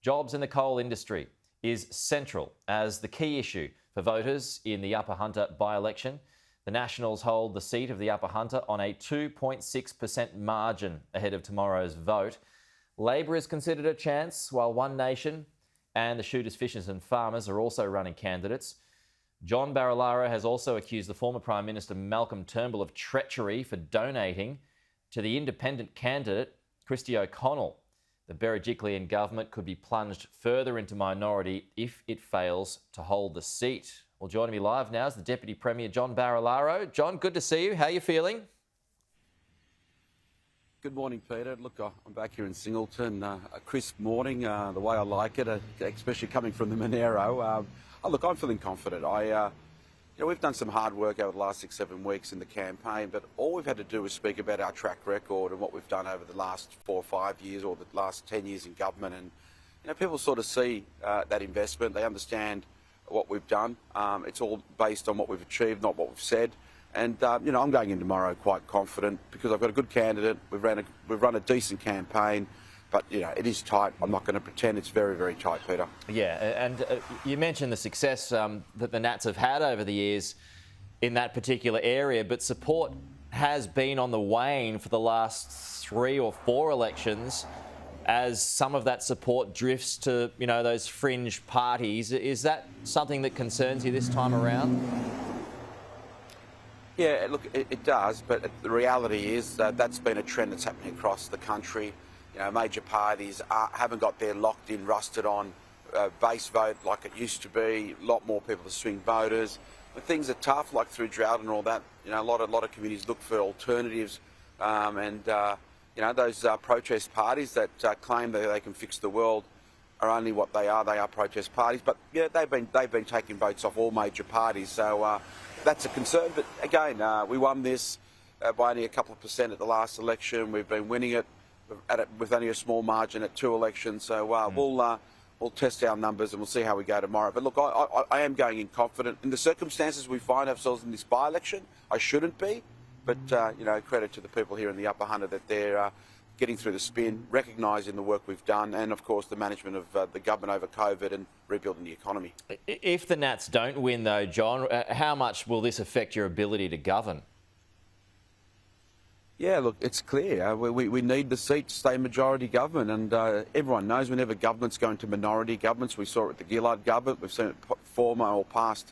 Jobs in the coal industry is central as the key issue for voters in the Upper Hunter by-election. The Nationals hold the seat of the Upper Hunter on a 2.6% margin ahead of tomorrow's vote. Labor is considered a chance, while One Nation and the Shooters, Fishers and Farmers are also running candidates. John Barilaro has also accused the former Prime Minister Malcolm Turnbull of treachery for donating to the independent candidate Christy O'Connell. The Berejiklian government could be plunged further into minority if it fails to hold the seat. Well, joining me live now is the Deputy Premier, John Barilaro. John, good to see you. How are you feeling? Good morning, Peter. Look, I'm back here in Singleton. A crisp morning, the way I like it, especially coming from the Monero. Look, I'm feeling confident. We've done some hard work over the last 6-7 weeks in the campaign, but all we've had to do is speak about our track record and what we've done over the last 4 or 5 years or the last 10 years in government. And people sort of see that investment. They understand what we've done. It's all based on what we've achieved, not what we've said. And I'm going in tomorrow quite confident because I've got a good candidate. We've run a decent campaign. But, it is tight. I'm not going to pretend it's very, very tight, Peter. Yeah, and you mentioned the success that the Nats have had over the years in that particular area, but support has been on the wane for the last 3 or 4 elections as some of that support drifts to, those fringe parties. Is that something that concerns you this time around? Yeah, look, it does, but the reality is that's been a trend that's happening across the country. Major parties haven't got their locked-in, rusted-on base vote like it used to be. A lot more people to swing voters. When things are tough, like through drought and all that, a lot of communities look for alternatives. Those protest parties that claim that they can fix the world are only what they are. They are protest parties. But they've been taking votes off all major parties. So that's a concern. But again, we won this by only a couple of percent at the last election. We've been winning it with only a small margin at 2 elections. So we'll test our numbers and we'll see how we go tomorrow. But look, I am going in confident. In the circumstances we find ourselves in this by-election, I shouldn't be. But, credit to the people here in the Upper Hunter that they're getting through the spin, recognising the work we've done and, of course, the management of the government over COVID and rebuilding the economy. If the Nats don't win, though, John, how much will this affect your ability to govern? Yeah, look, it's clear. We need the seat to stay majority government, and everyone knows whenever governments go into minority governments, we saw it with the Gillard government, we've seen it former or past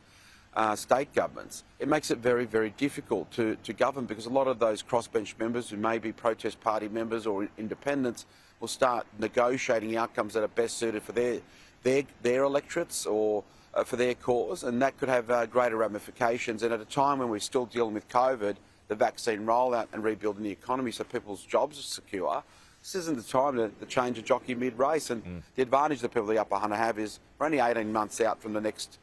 state governments. It makes it very, very difficult to govern because a lot of those crossbench members who may be protest party members or independents will start negotiating outcomes that are best suited for their electorates or for their cause, and that could have greater ramifications. And at a time when we're still dealing with COVID, the vaccine rollout and rebuilding the economy so people's jobs are secure, this isn't the time to change a jockey mid-race. And the advantage that people of the Upper Hunter have is we're only 18 months out from the next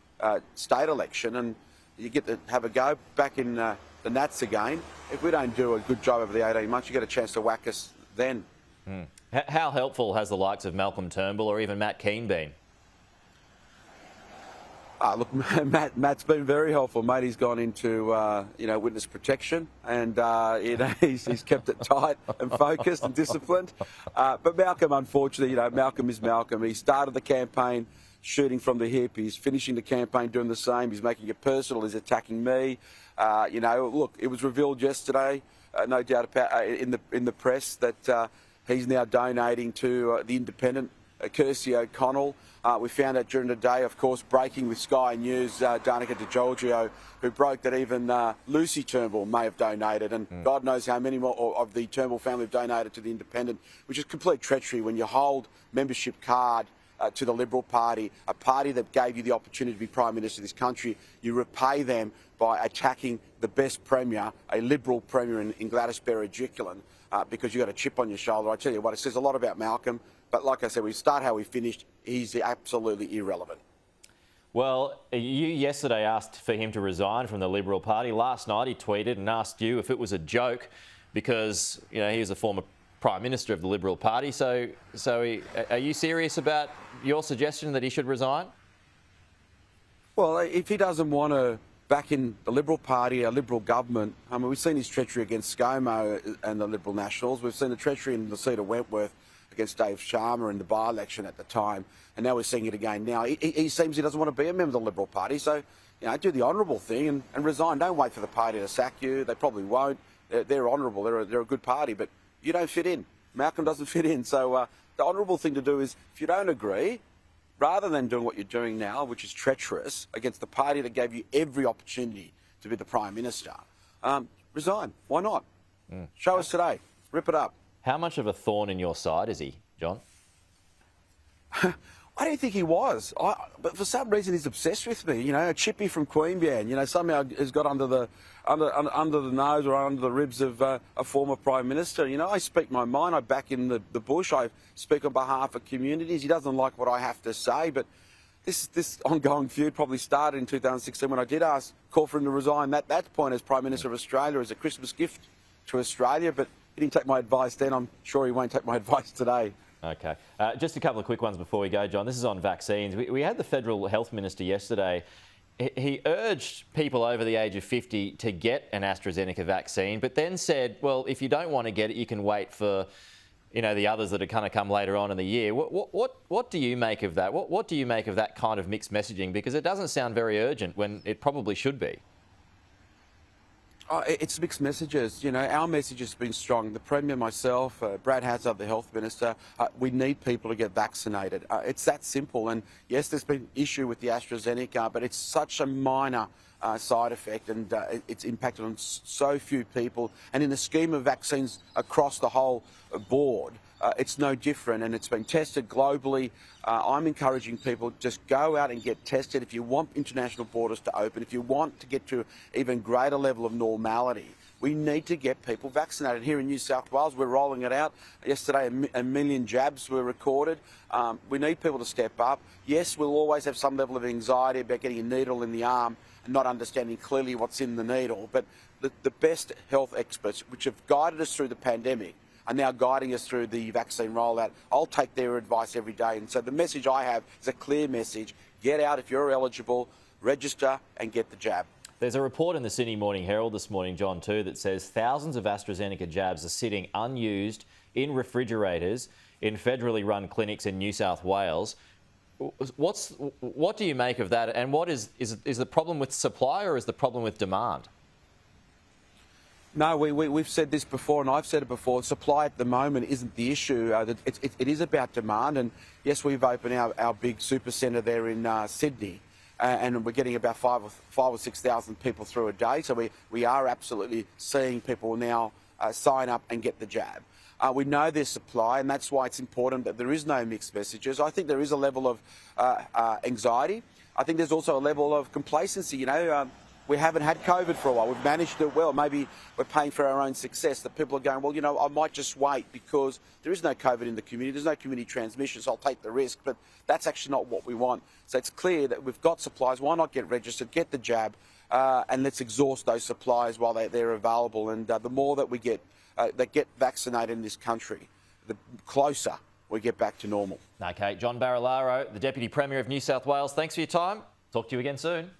state election, and you get to have a go back in the Nats again. If we don't do a good job over the 18 months, you get a chance to whack us then. How helpful has the likes of Malcolm Turnbull or even Matt Keane been? Look, Matt's been very helpful, mate. He's gone into, witness protection and, he's kept it tight and focused and disciplined. But Malcolm, unfortunately, Malcolm is Malcolm. He started the campaign shooting from the hip. He's finishing the campaign doing the same. He's making it personal. He's attacking me. Look, it was revealed yesterday, no doubt about in the press that he's now donating to the independent Kirsty O'Connell. We found out during the day, of course, breaking with Sky News, Danica DiGiorgio, who broke that even Lucy Turnbull may have donated, and God knows how many more of the Turnbull family have donated to the Independent, which is complete treachery when you hold membership card to the Liberal Party, a party that gave you the opportunity to be Prime Minister of this country. You repay them by attacking the best Premier, a Liberal Premier in Gladys Berejiklian, because you got a chip on your shoulder. I tell you what, it says a lot about Malcolm. But like I said, we start how we finished. He's absolutely irrelevant. Well, you yesterday asked for him to resign from the Liberal Party. Last night he tweeted and asked you if it was a joke because, he was a former Prime Minister of the Liberal Party. So are you serious about your suggestion that he should resign? Well, if he doesn't want to back in the Liberal Party, a Liberal government, we've seen his treachery against ScoMo and the Liberal Nationals. We've seen the treachery in the seat of Wentworth, against Dave Sharma in the by-election at the time, and now we're seeing it again now. He seems he doesn't want to be a member of the Liberal Party, so do the honourable thing and resign. Don't wait for the party to sack you. They probably won't. They're honourable. They're a good party, but you don't fit in. Malcolm doesn't fit in. So the honourable thing to do is, if you don't agree, rather than doing what you're doing now, which is treacherous against the party that gave you every opportunity to be the Prime Minister, resign. Why not? Show us today. Rip it up. How much of a thorn in your side is he, John? I don't think he was, but for some reason he's obsessed with me. A chippy from Queanbeyan, somehow has got under the nose or under the ribs of a former Prime Minister. I speak my mind. I back in the bush. I speak on behalf of communities. He doesn't like what I have to say, but this ongoing feud probably started in 2016 when I did call for him to resign. That point as Prime Minister of Australia as a Christmas gift to Australia, but he didn't take my advice then. I'm sure he won't take my advice today. Okay. Just a couple of quick ones before we go, John. This is on vaccines. We had the Federal Health Minister yesterday. He urged people over the age of 50 to get an AstraZeneca vaccine, but then said, well, if you don't want to get it, you can wait for, the others that are going to come later on in the year. What do you make of that? What do you make of that kind of mixed messaging? Because it doesn't sound very urgent when it probably should be. It's mixed messages. Our message has been strong. The Premier, myself, Brad Hazzard, the Health Minister, we need people to get vaccinated. It's that simple. And yes, there's been issue with the AstraZeneca, but it's such a minor side effect, and it's impacted on so few people. And in the scheme of vaccines across the whole board, it's no different, and it's been tested globally. I'm encouraging people, just go out and get tested. If you want international borders to open, if you want to get to even greater level of normality, we need to get people vaccinated. Here in New South Wales, we're rolling it out. Yesterday, a million jabs were recorded. We need people to step up. Yes, we'll always have some level of anxiety about getting a needle in the arm and not understanding clearly what's in the needle. But the best health experts, which have guided us through the pandemic, are now guiding us through the vaccine rollout. I'll take their advice every day. And so the message I have is a clear message. Get out if you're eligible, register and get the jab. There's a report in the Sydney Morning Herald this morning, John, too, that says thousands of AstraZeneca jabs are sitting unused in refrigerators in federally run clinics in New South Wales. What do you make of that? And what is the problem with supply or is the problem with demand? No, we've said this before, and I've said it before. Supply at the moment isn't the issue. It is about demand. And yes, we've opened our big super centre there in Sydney, and we're getting about 5,000 or 6,000 people through a day. So we are absolutely seeing people now sign up and get the jab. We know there's supply, and that's why it's important that there is no mixed messages. I think there is a level of anxiety. I think there's also a level of complacency. We haven't had COVID for a while. We've managed it well. Maybe we're paying for our own success. That people are going, well, I might just wait because there is no COVID in the community. There's no community transmission, so I'll take the risk. But that's actually not what we want. So it's clear that we've got supplies. Why not get registered, get the jab, and let's exhaust those supplies while they're available. And the more that we get that get vaccinated in this country, the closer we get back to normal. Okay, John Barilaro, the Deputy Premier of New South Wales, thanks for your time. Talk to you again soon.